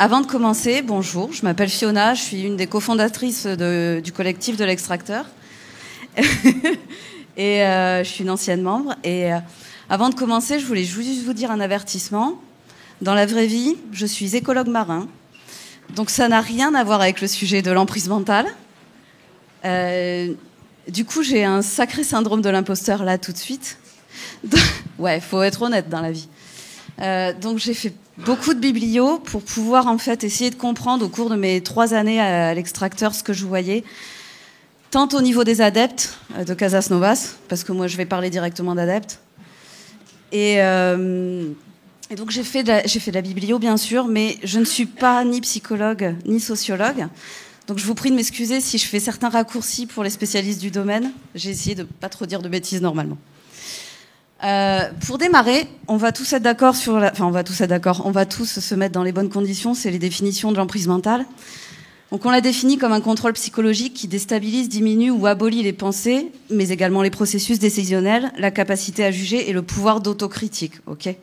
Avant de commencer, bonjour, je m'appelle Fiona, je suis une des cofondatrices du collectif de l'Extracteur. Et je suis une ancienne membre. Et avant de commencer, je voulais juste vous dire un avertissement. Dans la vraie vie, je suis écologue marin. Donc ça n'a rien à voir avec le sujet de l'emprise mentale. Du coup, j'ai un sacré syndrome de l'imposteur là tout de suite. Ouais, faut être honnête dans la vie. Donc j'ai fait beaucoup de biblios pour pouvoir en fait essayer de comprendre au cours de mes 3 années à l'Extracteur ce que je voyais, tant au niveau des adeptes de Casas Novas, parce que moi je vais parler directement d'adeptes, et donc j'ai fait de la biblio bien sûr, mais je ne suis pas ni psychologue ni sociologue, donc je vous prie de m'excuser si je fais certains raccourcis pour les spécialistes du domaine. J'ai essayé de pas trop dire de bêtises normalement. Pour démarrer, on va tous être d'accord on va tous se mettre dans les bonnes conditions, c'est les définitions de l'emprise mentale. Donc on la définit comme un contrôle psychologique qui déstabilise, diminue ou abolit les pensées, mais également les processus décisionnels, la capacité à juger et le pouvoir d'autocritique. Okay.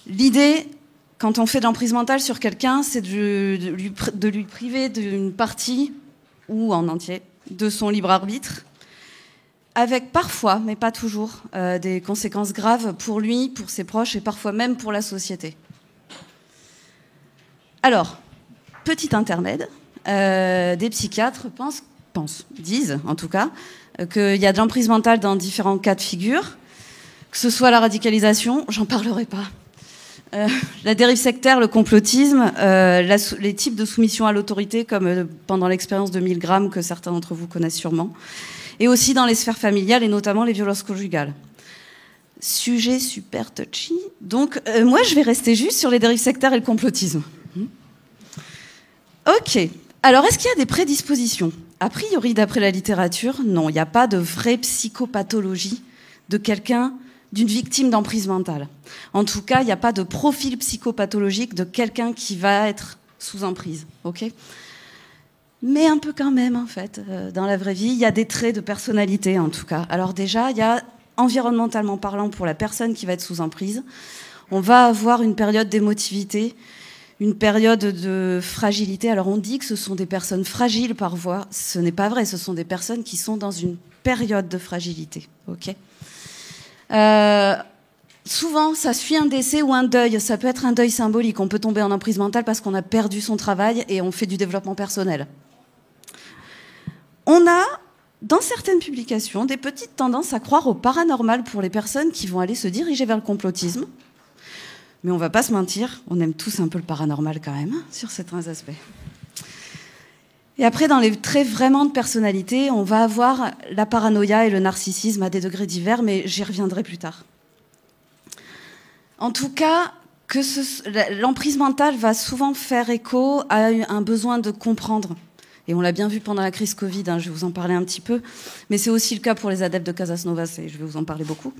L'idée, quand on fait de l'emprise mentale sur quelqu'un, c'est de lui priver d'une partie, ou en entier, de son libre arbitre, avec parfois, mais pas toujours, des conséquences graves pour lui, pour ses proches et parfois même pour la société. Alors, petit intermède, des psychiatres disent en tout cas, qu'il y a de l'emprise mentale dans différents cas de figure, que ce soit la radicalisation, j'en parlerai pas, la dérive sectaire, le complotisme, les types de soumission à l'autorité, comme pendant l'expérience de Milgram que certains d'entre vous connaissent sûrement, et aussi dans les sphères familiales et notamment les violences conjugales. Sujet super touchy. Donc, moi, je vais rester juste sur les dérives sectaires et le complotisme. Ok. Alors, est-ce qu'il y a des prédispositions ? A priori, d'après la littérature, non. Il n'y a pas de vraie psychopathologie de quelqu'un, d'une victime d'emprise mentale. En tout cas, il n'y a pas de profil psychopathologique de quelqu'un qui va être sous emprise. Ok ? Mais un peu quand même, en fait. Dans la vraie vie, il y a des traits de personnalité, en tout cas. Alors déjà, il y a, environnementalement parlant, pour la personne qui va être sous emprise, on va avoir une période d'émotivité, une période de fragilité. Alors on dit que ce sont des personnes fragiles par voie. Ce n'est pas vrai, ce sont des personnes qui sont dans une période de fragilité. Ok. Souvent, ça suit un décès ou un deuil. Ça peut être un deuil symbolique. On peut tomber en emprise mentale parce qu'on a perdu son travail et on fait du développement personnel. On a, dans certaines publications, des petites tendances à croire au paranormal pour les personnes qui vont aller se diriger vers le complotisme. Mais on ne va pas se mentir, on aime tous un peu le paranormal quand même, sur certains aspects. Et après, dans les traits vraiment de personnalité, on va avoir la paranoïa et le narcissisme à des degrés divers, mais j'y reviendrai plus tard. En tout cas, l'emprise mentale va souvent faire écho à un besoin de comprendre. Et on l'a bien vu pendant la crise Covid, je vais vous en parler un petit peu. Mais c'est aussi le cas pour les adeptes de Casas Novas, et je vais vous en parler beaucoup.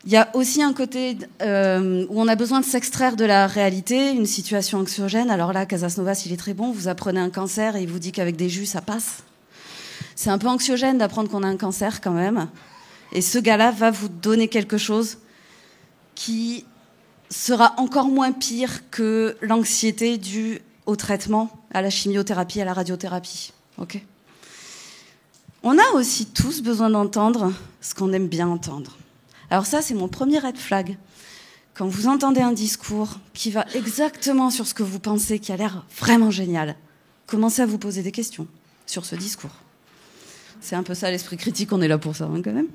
Il y a aussi un côté où on a besoin de s'extraire de la réalité, une situation anxiogène. Alors là, Casas Novas, il est très bon. Vous apprenez un cancer et il vous dit qu'avec des jus, ça passe. C'est un peu anxiogène d'apprendre qu'on a un cancer quand même. Et ce gars-là va vous donner quelque chose qui sera encore moins pire que l'anxiété due au traitement, à la chimiothérapie, à la radiothérapie. Okay. On a aussi tous besoin d'entendre ce qu'on aime bien entendre. Alors ça, c'est mon premier red flag. Quand vous entendez un discours qui va exactement sur ce que vous pensez, qui a l'air vraiment génial, commencez à vous poser des questions sur ce discours. C'est un peu ça l'esprit critique, on est là pour ça quand même.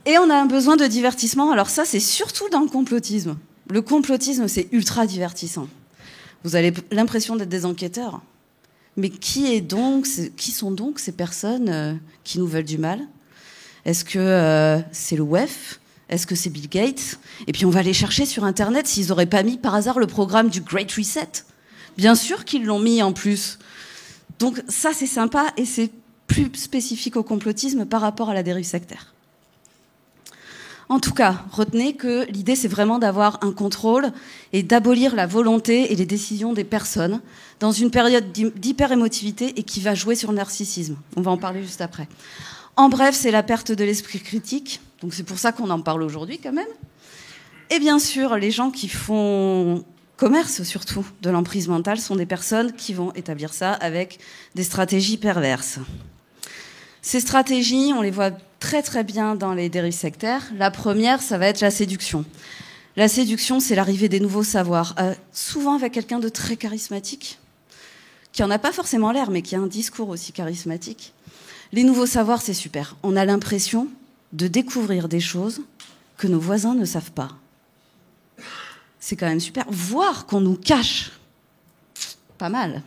Et on a un besoin de divertissement. Alors ça, c'est surtout dans le complotisme. Le complotisme, c'est ultra divertissant. Vous avez l'impression d'être des enquêteurs. Mais qui sont donc ces personnes qui nous veulent du mal ? Est-ce que c'est le WEF ? Est-ce que c'est Bill Gates ? Et puis on va aller chercher sur Internet s'ils n'auraient pas mis par hasard le programme du Great Reset. Bien sûr qu'ils l'ont mis en plus. Donc ça, c'est sympa et c'est plus spécifique au complotisme par rapport à la dérive sectaire. En tout cas, retenez que l'idée, c'est vraiment d'avoir un contrôle et d'abolir la volonté et les décisions des personnes dans une période d'hyper-émotivité et qui va jouer sur le narcissisme. On va en parler juste après. En bref, c'est la perte de l'esprit critique. Donc c'est pour ça qu'on en parle aujourd'hui quand même. Et bien sûr, les gens qui font commerce surtout de l'emprise mentale sont des personnes qui vont établir ça avec des stratégies perverses. Ces stratégies, on les voit très très bien dans les dérives sectaires. La première, ça va être la séduction. La séduction, c'est l'arrivée des nouveaux savoirs, souvent avec quelqu'un de très charismatique, qui n'en a pas forcément l'air, mais qui a un discours aussi charismatique. Les nouveaux savoirs, c'est super. On a l'impression de découvrir des choses que nos voisins ne savent pas. C'est quand même super. Voire qu'on nous cache. Pas mal.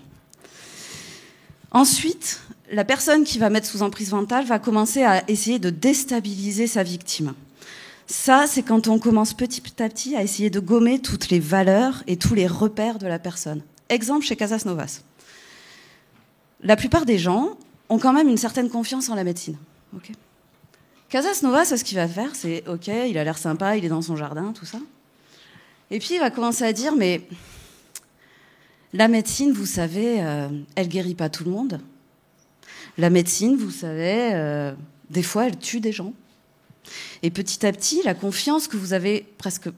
Ensuite, la personne qui va mettre sous emprise mentale va commencer à essayer de déstabiliser sa victime. Ça, c'est quand on commence petit à petit à essayer de gommer toutes les valeurs et tous les repères de la personne. Exemple chez Casas Novas. La plupart des gens ont quand même une certaine confiance en la médecine. Okay. Casas Novas, ce qu'il va faire, c'est ok, il a l'air sympa, il est dans son jardin, tout ça. Et puis il va commencer à dire, mais la médecine, vous savez, elle guérit pas tout le monde. La médecine, vous savez, des fois, elle tue des gens. Et petit à petit, la confiance que vous avez presque,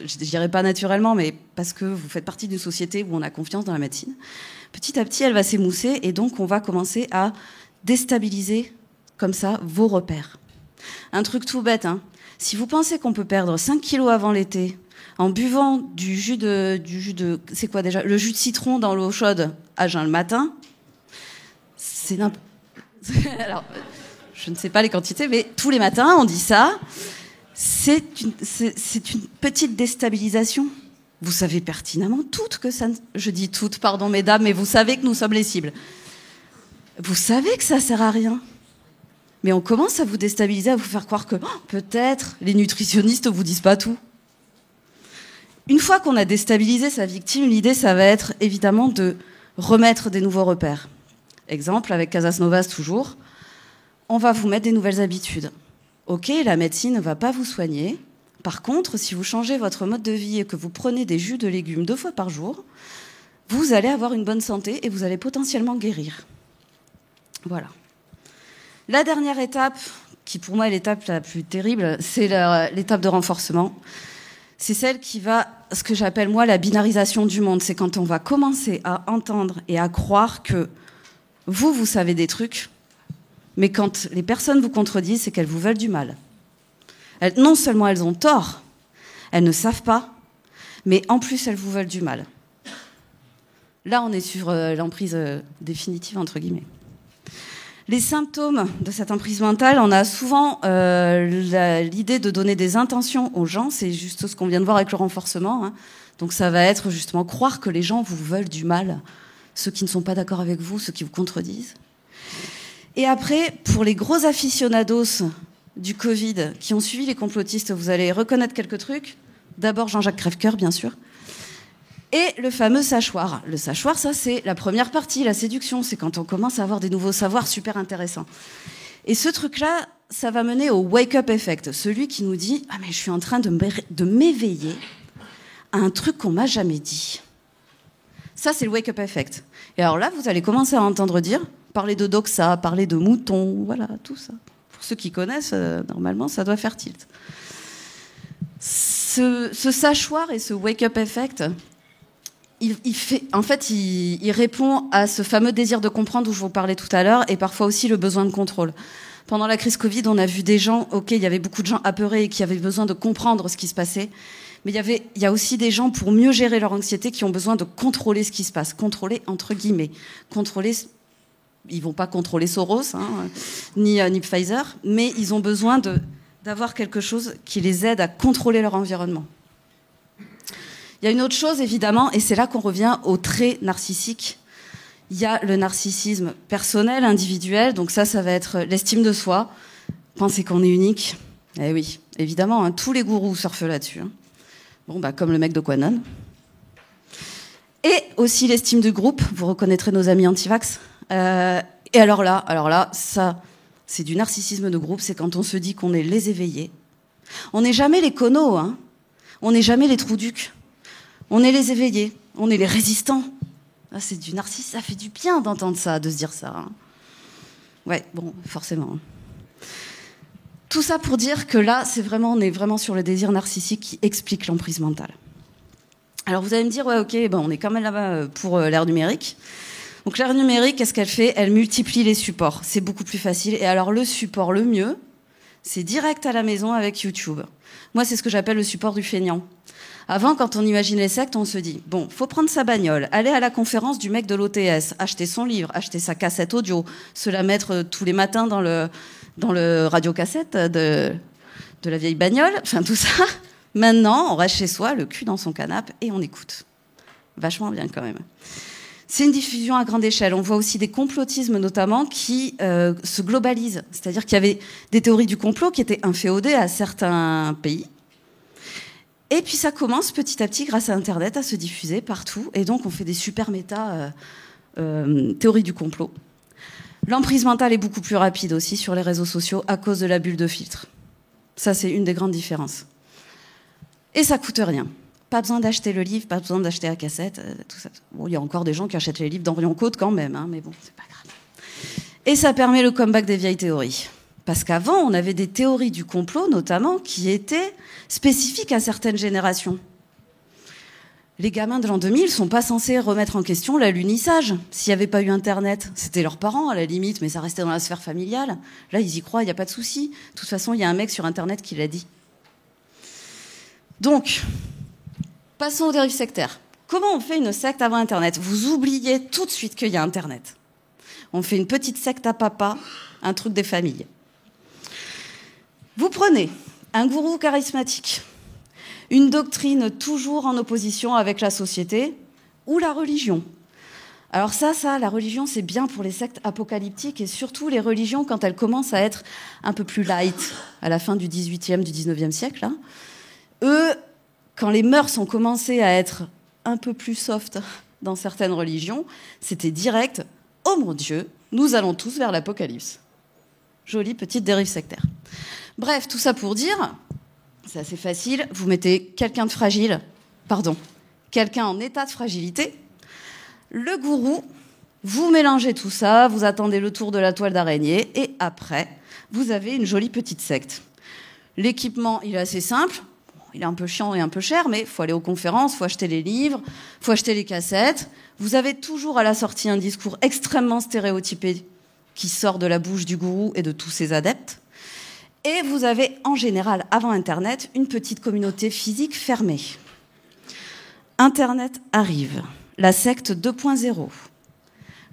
je dirais pas naturellement, mais parce que vous faites partie d'une société où on a confiance dans la médecine, petit à petit, elle va s'émousser et donc on va commencer à déstabiliser comme ça vos repères. Un truc tout bête, hein. Si vous pensez qu'on peut perdre 5 kilos avant l'été en buvant du jus de c'est quoi déjà, le jus de citron dans l'eau chaude à jeun le matin, c'est alors je ne sais pas les quantités, mais tous les matins on dit ça. C'est une petite déstabilisation. Vous savez pertinemment toutes que ça. Je dis toutes, pardon mesdames, mais vous savez que nous sommes les cibles. Vous savez que ça sert à rien. Mais on commence à vous déstabiliser, à vous faire croire que peut-être les nutritionnistes vous disent pas tout. Une fois qu'on a déstabilisé sa victime, l'idée, ça va être évidemment de remettre des nouveaux repères. Exemple, avec Casas Novas toujours, on va vous mettre des nouvelles habitudes. Ok, la médecine ne va pas vous soigner. Par contre, si vous changez votre mode de vie et que vous prenez des jus de légumes 2 fois par jour, vous allez avoir une bonne santé et vous allez potentiellement guérir. Voilà. La dernière étape, qui pour moi est l'étape la plus terrible, c'est l'étape de renforcement. C'est celle qui va, ce que j'appelle moi la binarisation du monde. C'est quand on va commencer à entendre et à croire que vous savez des trucs, mais quand les personnes vous contredisent, c'est qu'elles vous veulent du mal. Non seulement elles ont tort, elles ne savent pas, mais en plus elles vous veulent du mal. Là, on est sur l'emprise définitive, entre guillemets. Les symptômes de cette emprise mentale, on a souvent l'idée de donner des intentions aux gens, c'est juste ce qu'on vient de voir avec le renforcement. Hein. Donc ça va être justement croire que les gens vous veulent du mal, ceux qui ne sont pas d'accord avec vous, ceux qui vous contredisent. Et après, pour les gros aficionados du Covid qui ont suivi les complotistes, vous allez reconnaître quelques trucs. D'abord Jean-Jacques Crèvecoeur, bien sûr. Et le fameux sachoir. Le sachoir, ça, c'est la première partie, la séduction. C'est quand on commence à avoir des nouveaux savoirs super intéressants. Et ce truc-là, ça va mener au wake-up effect. Celui qui nous dit « Ah, mais je suis en train de m'éveiller à un truc qu'on m'a jamais dit. » Ça, c'est le wake-up effect. Et alors là, vous allez commencer à entendre dire, parler de doxa, parler de moutons, voilà, tout ça. Pour ceux qui connaissent, normalement, ça doit faire tilt. Ce sachoir et ce wake-up effect... il répond à ce fameux désir de comprendre dont je vous parlais tout à l'heure et parfois aussi le besoin de contrôle. Pendant la crise Covid, on a vu des gens, il y avait beaucoup de gens apeurés et qui avaient besoin de comprendre ce qui se passait. Mais il y a aussi des gens, pour mieux gérer leur anxiété, qui ont besoin de contrôler ce qui se passe. Contrôler, entre guillemets. Contrôler, ils vont pas contrôler Soros, ni Pfizer, mais ils ont besoin d'avoir quelque chose qui les aide à contrôler leur environnement. Il y a une autre chose, évidemment, et c'est là qu'on revient au trait narcissique. Il y a le narcissisme personnel, individuel, donc ça va être l'estime de soi, penser qu'on est unique. Eh oui, évidemment, tous les gourous surfent là-dessus. Bon, comme le mec de Quanon. Et aussi l'estime du groupe, vous reconnaîtrez nos amis anti-vax. Et alors là, ça, c'est du narcissisme de groupe, c'est quand on se dit qu'on est les éveillés. On n'est jamais les connos, on n'est jamais les trous-ducs. On est les éveillés, on est les résistants. Ah, c'est du narcissisme, ça fait du bien d'entendre ça, de se dire ça. Ouais, bon, forcément. Tout ça pour dire que là, on est vraiment sur le désir narcissique qui explique l'emprise mentale. Alors vous allez me dire, ouais, ok, ben on est quand même là-bas pour l'ère numérique. Donc l'ère numérique, qu'est-ce qu'elle fait? Elle multiplie les supports. C'est beaucoup plus facile. Et alors le support le mieux, c'est direct à la maison avec YouTube. Moi, c'est ce que j'appelle le support du feignant. Avant, quand on imagine les sectes, on se dit, bon, faut prendre sa bagnole, aller à la conférence du mec de l'OTS, acheter son livre, acheter sa cassette audio, se la mettre tous les matins dans le radiocassette de la vieille bagnole, enfin tout ça. Maintenant, on reste chez soi, le cul dans son canapé, et on écoute. Vachement bien quand même. C'est une diffusion à grande échelle. On voit aussi des complotismes notamment qui se globalisent. C'est-à-dire qu'il y avait des théories du complot qui étaient inféodées à certains pays. Et puis ça commence petit à petit, grâce à Internet, à se diffuser partout. Et donc on fait des super méta théories du complot. L'emprise mentale est beaucoup plus rapide aussi sur les réseaux sociaux à cause de la bulle de filtre. Ça, c'est une des grandes différences. Et ça coûte rien. Pas besoin d'acheter le livre, pas besoin d'acheter la cassette, tout ça. Bon, il y a encore des gens qui achètent les livres d'Orion Côte quand même, hein, mais bon, c'est pas grave. Et ça permet le comeback des vieilles théories. Parce qu'avant, on avait des théories du complot, notamment, qui étaient spécifiques à certaines générations. Les gamins de l'an 2000 ne sont pas censés remettre en question l'alunissage. S'il n'y avait pas eu Internet, c'était leurs parents, à la limite, mais ça restait dans la sphère familiale. Là, ils y croient, il n'y a pas de souci. De toute façon, il y a un mec sur Internet qui l'a dit. Donc, passons aux dérives sectaires. Comment on fait une secte avant Internet? Vous oubliez tout de suite qu'il y a Internet. On fait une petite secte à papa, un truc des familles. Vous prenez un gourou charismatique, une doctrine toujours en opposition avec la société ou la religion. Alors ça, la religion, c'est bien pour les sectes apocalyptiques et surtout les religions quand elles commencent à être un peu plus light à la fin du 18e, du 19e siècle. Hein. Eux, quand les mœurs ont commencé à être un peu plus soft dans certaines religions, c'était direct « Oh mon Dieu, nous allons tous vers l'apocalypse ». Jolie petite dérive sectaire. Bref, tout ça pour dire, c'est assez facile, vous mettez quelqu'un en état de fragilité, le gourou, vous mélangez tout ça, vous attendez le tour de la toile d'araignée, et après, vous avez une jolie petite secte. L'équipement, il est assez simple, il est un peu chiant et un peu cher, mais il faut aller aux conférences, il faut acheter les livres, il faut acheter les cassettes. Vous avez toujours à la sortie un discours extrêmement stéréotypé qui sort de la bouche du gourou et de tous ses adeptes. Et vous avez, en général, avant Internet, une petite communauté physique fermée. Internet arrive, la secte 2.0,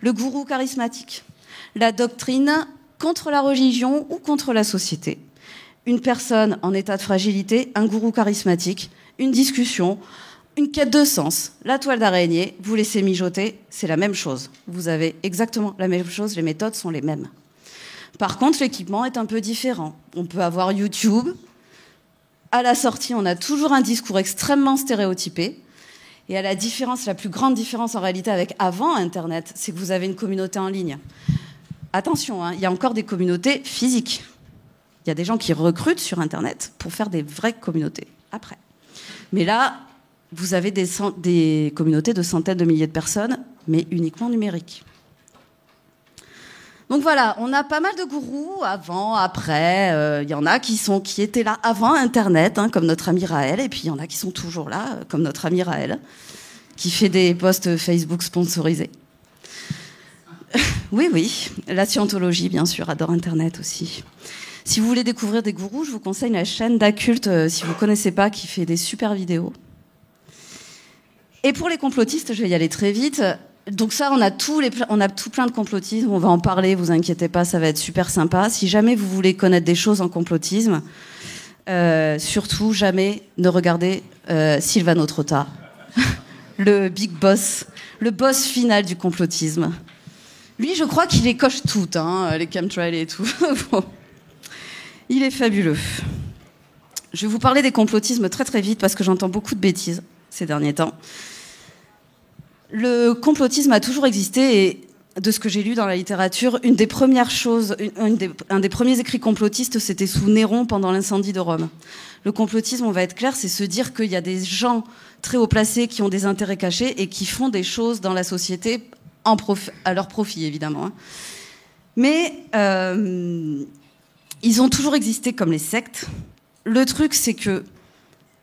le gourou charismatique, la doctrine contre la religion ou contre la société, une personne en état de fragilité, un gourou charismatique, une discussion, une quête de sens, la toile d'araignée, vous laissez mijoter, c'est la même chose. Vous avez exactement la même chose, les méthodes sont les mêmes. Par contre, l'équipement est un peu différent. On peut avoir YouTube. À la sortie, on a toujours un discours extrêmement stéréotypé. Et à la plus grande différence en réalité avec avant Internet, c'est que vous avez une communauté en ligne. Attention, hein, il y a encore des communautés physiques. Il y a des gens qui recrutent sur Internet pour faire des vraies communautés après. Mais là, vous avez des communautés de centaines de milliers de personnes, mais uniquement numériques. Donc voilà, on a pas mal de gourous avant, après. Il y en a qui étaient là avant Internet, hein, comme notre ami Raël, et puis il y en a qui sont toujours là, comme notre ami Raël, qui fait des posts Facebook sponsorisés. Oui, la scientologie, bien sûr, adore Internet aussi. Si vous voulez découvrir des gourous, je vous conseille la chaîne d'Acculte, si vous ne connaissez pas, qui fait des super vidéos. Et pour les complotistes, je vais y aller très vite. Donc ça, on a tout plein de complotisme. On va en parler, vous inquiétez pas, ça va être super sympa. Si jamais vous voulez connaître des choses en complotisme, surtout jamais ne regardez Silvano Trotta, le big boss, le boss final du complotisme. Lui, je crois qu'il les coche toutes, hein, les chemtrails et tout. Bon. Il est fabuleux. Je vais vous parler des complotismes très très vite parce que j'entends beaucoup de bêtises ces derniers temps. Le complotisme a toujours existé et de ce que j'ai lu dans la littérature, une des premières choses, un des premiers écrits complotistes, c'était sous Néron pendant l'incendie de Rome. Le complotisme, on va être clair, c'est se dire qu'il y a des gens très haut placés qui ont des intérêts cachés et qui font des choses dans la société à leur profit, évidemment. Hein. Mais ils ont toujours existé comme les sectes. Le truc, c'est que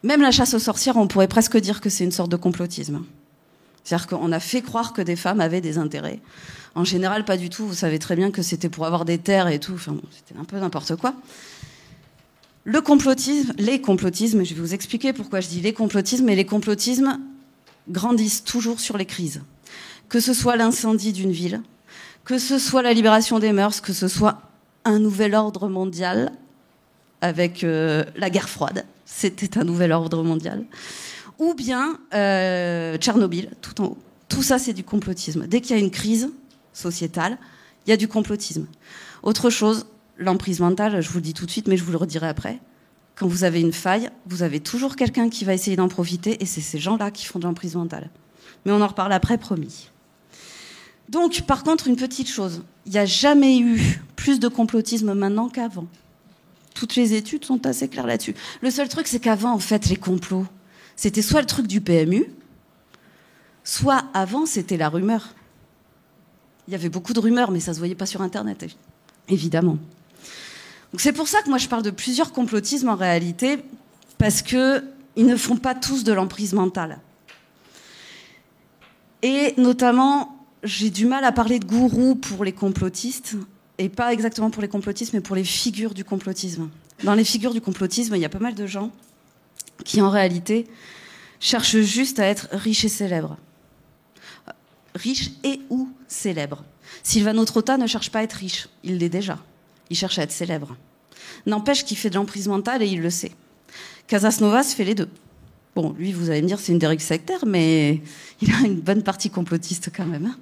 Même la chasse aux sorcières, on pourrait presque dire que c'est une sorte de complotisme. C'est-à-dire qu'on a fait croire que des femmes avaient des intérêts. En général, pas du tout. Vous savez très bien que c'était pour avoir des terres et tout. Enfin, bon, c'était un peu n'importe quoi. Le complotisme, les complotismes, je vais vous expliquer pourquoi je dis les complotismes, et les complotismes grandissent toujours sur les crises. Que ce soit l'incendie d'une ville, que ce soit la libération des mœurs, que ce soit un nouvel ordre mondial avec la guerre froide, c'était un nouvel ordre mondial, ou bien Tchernobyl, tout en haut. Tout ça, c'est du complotisme. Dès qu'il y a une crise sociétale, il y a du complotisme. Autre chose, l'emprise mentale, je vous le dis tout de suite, mais je vous le redirai après. Quand vous avez une faille, vous avez toujours quelqu'un qui va essayer d'en profiter, et c'est ces gens-là qui font de l'emprise mentale. Mais on en reparle après, promis. Donc, par contre, une petite chose. Il n'y a jamais eu plus de complotisme maintenant qu'avant. Toutes les études sont assez claires là-dessus. Le seul truc, c'est qu'avant, en fait, les complots, c'était soit le truc du PMU, soit avant, c'était la rumeur. Il y avait beaucoup de rumeurs, mais ça ne se voyait pas sur Internet, évidemment. Donc c'est pour ça que moi, je parle de plusieurs complotismes en réalité, parce qu'ils ne font pas tous de l'emprise mentale. Et notamment, j'ai du mal à parler de gourous pour les complotistes, et pas exactement pour les complotistes, mais pour les figures du complotisme. Dans les figures du complotisme, il y a pas mal de gens qui, en réalité, cherchent juste à être riches et célèbres. Riches et ou célèbres. Silvano Trotta ne cherche pas à être riche, il l'est déjà. Il cherche à être célèbre. N'empêche qu'il fait de l'emprise mentale et il le sait. Casas Novas fait les deux. Bon, lui, vous allez me dire, c'est une dérive sectaire, mais il a une bonne partie complotiste quand même.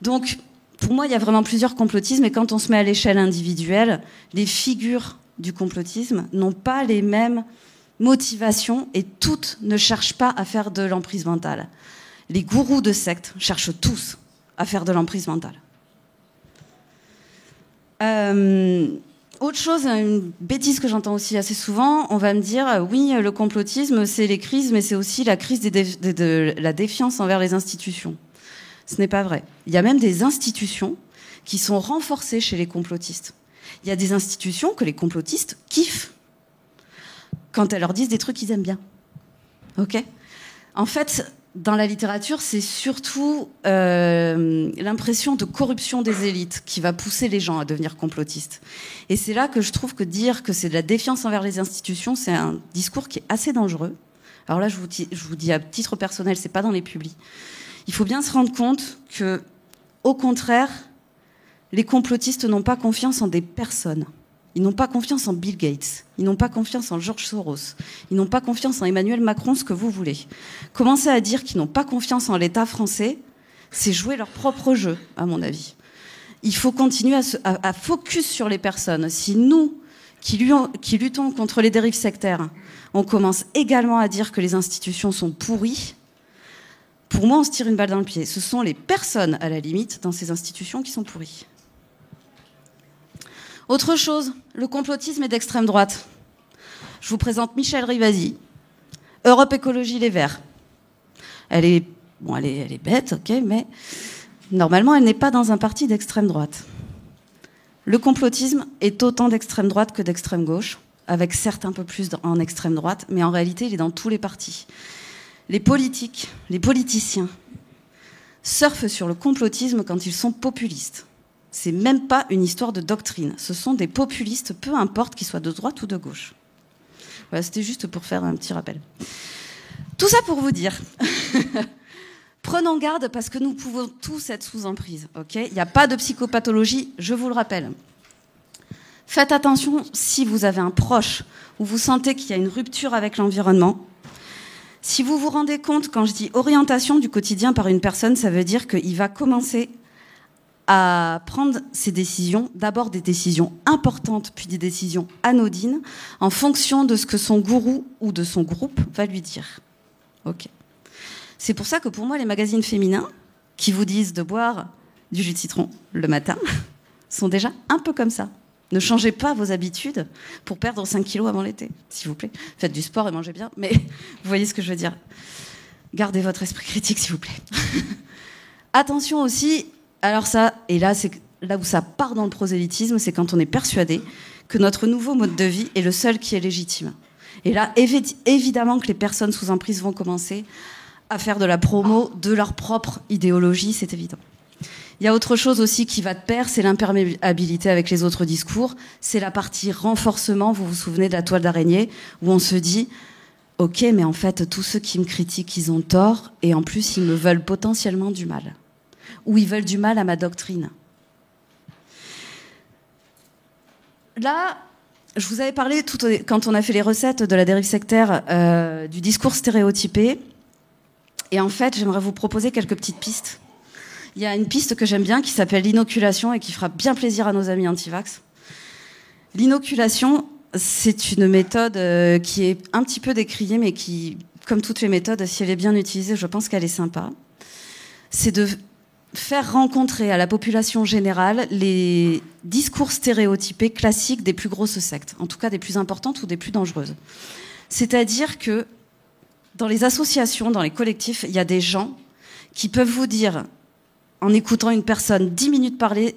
Donc, pour moi, il y a vraiment plusieurs complotismes, et quand on se met à l'échelle individuelle, les figures du complotisme n'ont pas les mêmes motivations, et toutes ne cherchent pas à faire de l'emprise mentale. Les gourous de sectes cherchent tous à faire de l'emprise mentale. Autre chose, une bêtise que j'entends aussi assez souvent, on va me dire, oui, le complotisme, c'est les crises, mais c'est aussi la crise de la défiance envers les institutions. Ce n'est pas vrai. Il y a même des institutions qui sont renforcées chez les complotistes. Il y a des institutions que les complotistes kiffent quand elles leur disent des trucs qu'ils aiment bien. Ok ? En fait, dans la littérature, c'est surtout l'impression de corruption des élites qui va pousser les gens à devenir complotistes. Et c'est là que je trouve que dire que c'est de la défiance envers les institutions, c'est un discours qui est assez dangereux. Alors là, je vous dis à titre personnel, c'est pas dans les publis. Il faut bien se rendre compte que, au contraire, les complotistes n'ont pas confiance en des personnes. Ils n'ont pas confiance en Bill Gates. Ils n'ont pas confiance en George Soros. Ils n'ont pas confiance en Emmanuel Macron, ce que vous voulez. Commencer à dire qu'ils n'ont pas confiance en l'État français, c'est jouer leur propre jeu, à mon avis. Il faut continuer à focus sur les personnes. Si nous, qui luttons contre les dérives sectaires, on commence également à dire que les institutions sont pourries, pour moi, on se tire une balle dans le pied. Ce sont les personnes, à la limite, dans ces institutions qui sont pourries. Autre chose, le complotisme est d'extrême droite. Je vous présente Michèle Rivasi, Europe Écologie Les Verts. Elle est bête, ok, mais normalement, elle n'est pas dans un parti d'extrême droite. Le complotisme est autant d'extrême droite que d'extrême gauche, avec certes un peu plus en extrême droite, mais en réalité, il est dans tous les partis. Les politiques, les politiciens, surfent sur le complotisme quand ils sont populistes. C'est même pas une histoire de doctrine. Ce sont des populistes, peu importe qu'ils soient de droite ou de gauche. Voilà, c'était juste pour faire un petit rappel. Tout ça pour vous dire, prenons garde parce que nous pouvons tous être sous emprise. Okay ? Il n'y a pas de psychopathologie, je vous le rappelle. Faites attention si vous avez un proche ou vous sentez qu'il y a une rupture avec l'environnement. Si vous vous rendez compte, quand je dis orientation du quotidien par une personne, ça veut dire qu'il va commencer à prendre ses décisions, d'abord des décisions importantes, puis des décisions anodines, en fonction de ce que son gourou ou de son groupe va lui dire. Ok. C'est pour ça que pour moi, les magazines féminins, qui vous disent de boire du jus de citron le matin, sont déjà un peu comme ça. Ne changez pas vos habitudes pour perdre 5 kilos avant l'été, s'il vous plaît. Faites du sport et mangez bien, mais vous voyez ce que je veux dire. Gardez votre esprit critique, s'il vous plaît. Attention aussi, alors ça, et là, c'est là où ça part dans le prosélytisme, c'est quand on est persuadé que notre nouveau mode de vie est le seul qui est légitime. Et là, évidemment que les personnes sous emprise vont commencer à faire de la promo de leur propre idéologie, c'est évident. Il y a autre chose aussi qui va de pair, c'est l'imperméabilité avec les autres discours. C'est la partie renforcement, vous vous souvenez de la toile d'araignée, où on se dit « Ok, mais en fait, tous ceux qui me critiquent, ils ont tort, et en plus, ils me veulent potentiellement du mal. Ou ils veulent du mal à ma doctrine. » Là, je vous avais parlé, quand on a fait les recettes de la dérive sectaire, du discours stéréotypé. Et en fait, j'aimerais vous proposer quelques petites pistes. Il y a une piste que j'aime bien qui s'appelle l'inoculation et qui fera bien plaisir à nos amis anti-vax. L'inoculation, c'est une méthode qui est un petit peu décriée, mais qui, comme toutes les méthodes, si elle est bien utilisée, je pense qu'elle est sympa. C'est de faire rencontrer à la population générale les discours stéréotypés classiques des plus grosses sectes, en tout cas des plus importantes ou des plus dangereuses. C'est-à-dire que dans les associations, dans les collectifs, il y a des gens qui peuvent vous dire, en écoutant une personne 10 minutes parler,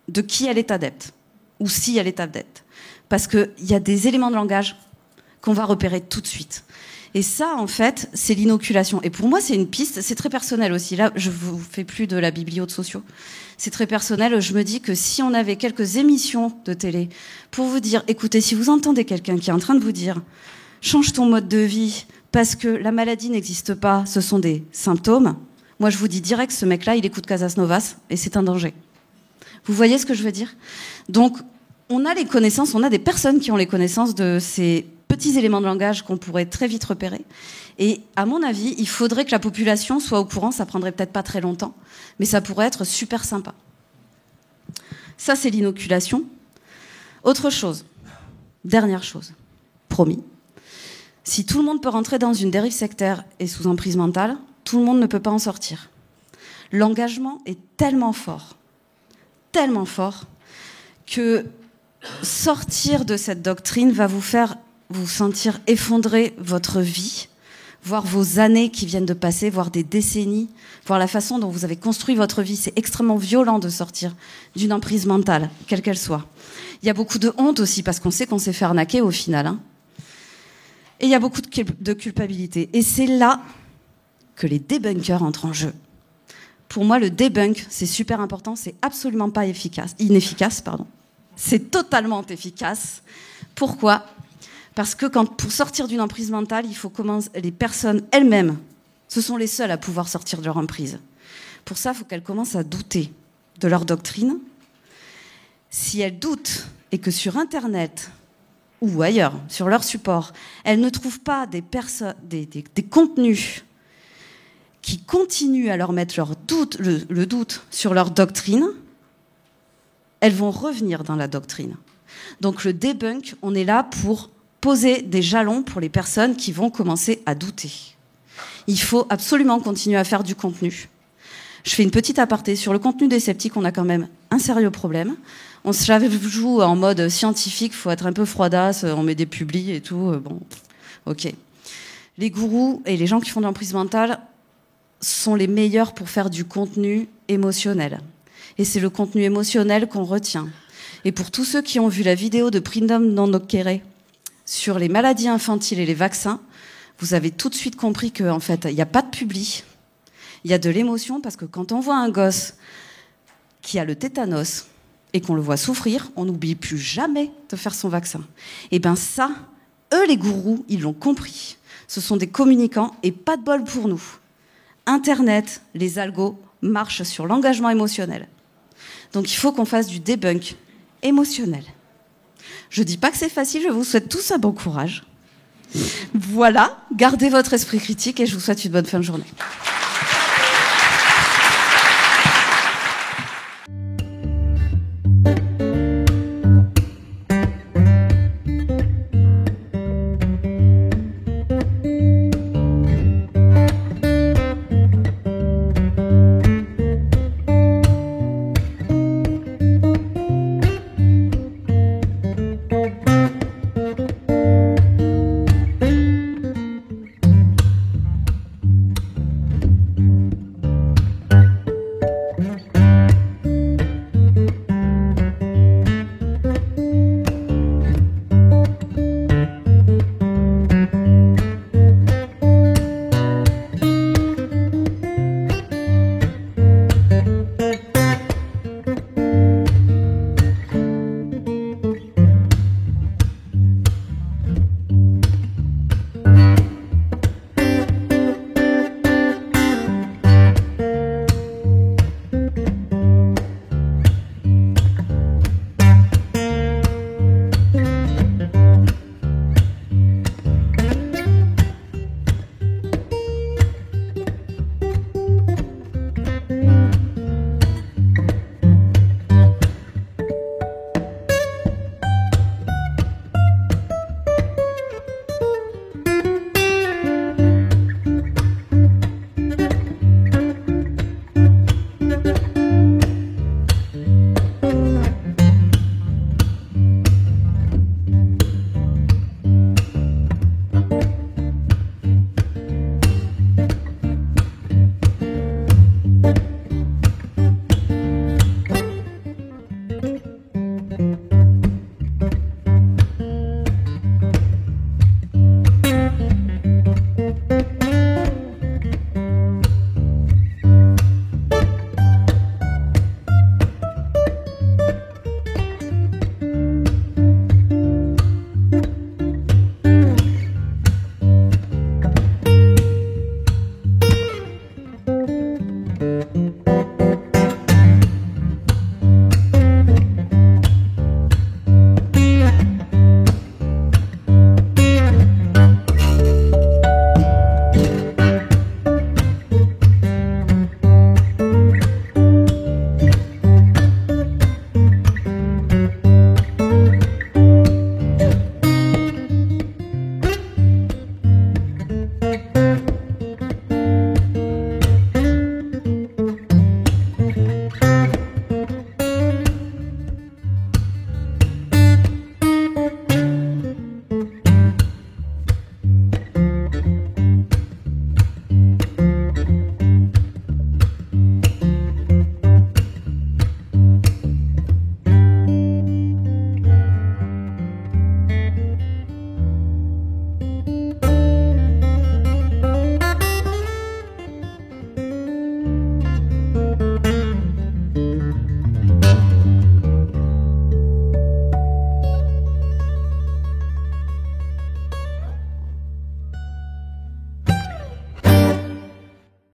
de qui elle est adepte, ou si elle est adepte. Parce qu'il y a des éléments de langage qu'on va repérer tout de suite. Et ça, en fait, c'est l'inoculation. Et pour moi, c'est une piste, c'est très personnel aussi. Là, je vous fais plus de la biblio de sociaux. C'est très personnel. Je me dis que si on avait quelques émissions de télé pour vous dire, écoutez, si vous entendez quelqu'un qui est en train de vous dire, change ton mode de vie, parce que la maladie n'existe pas, ce sont des symptômes. Moi, je vous dis direct, ce mec-là, il écoute Casas Novas, et c'est un danger. Vous voyez ce que je veux dire ? Donc, on a les connaissances, on a des personnes qui ont les connaissances de ces petits éléments de langage qu'on pourrait très vite repérer. Et à mon avis, il faudrait que la population soit au courant, ça prendrait peut-être pas très longtemps, mais ça pourrait être super sympa. Ça, c'est l'inoculation. Autre chose, dernière chose, promis. Si tout le monde peut rentrer dans une dérive sectaire et sous emprise mentale, tout le monde ne peut pas en sortir. L'engagement est tellement fort, que sortir de cette doctrine va vous faire vous sentir effondrer votre vie, voir vos années qui viennent de passer, voir des décennies, voir la façon dont vous avez construit votre vie. C'est extrêmement violent de sortir d'une emprise mentale, quelle qu'elle soit. Il y a beaucoup de honte aussi, parce qu'on sait qu'on s'est fait arnaquer au final. Et il y a beaucoup de culpabilité. Et c'est là que les débunkers entrent en jeu. Pour moi, le debunk, c'est super important, c'est absolument pas inefficace. C'est totalement efficace. Pourquoi ? Parce que pour sortir d'une emprise mentale, il faut commencer. Les personnes elles-mêmes, ce sont les seules à pouvoir sortir de leur emprise. Pour ça, il faut qu'elles commencent à douter de leur doctrine. Si elles doutent et que sur Internet ou ailleurs, sur leur support, elles ne trouvent pas des contenus qui continuent à leur mettre le doute sur leur doctrine, elles vont revenir dans la doctrine. Donc le debunk, on est là pour poser des jalons pour les personnes qui vont commencer à douter. Il faut absolument continuer à faire du contenu. Je fais une petite aparté. Sur le contenu des sceptiques, on a quand même un sérieux problème. On se joue en mode scientifique, il faut être un peu froidasse, on met des publis et tout. Bon, ok. Les gourous et les gens qui font de l'emprise mentale sont les meilleurs pour faire du contenu émotionnel. Et c'est le contenu émotionnel qu'on retient. Et pour tous ceux qui ont vu la vidéo de Prindom Nondokere sur les maladies infantiles et les vaccins, vous avez tout de suite compris qu'en fait, il n'y a pas de publi, il y a de l'émotion, parce que quand on voit un gosse qui a le tétanos et qu'on le voit souffrir, on n'oublie plus jamais de faire son vaccin. Et bien ça, eux les gourous, ils l'ont compris. Ce sont des communicants et pas de bol pour nous. Internet, les algos marchent sur l'engagement émotionnel. Donc il faut qu'on fasse du debunk émotionnel. Je dis pas que c'est facile, je vous souhaite tous un bon courage. Voilà, gardez votre esprit critique et je vous souhaite une bonne fin de journée.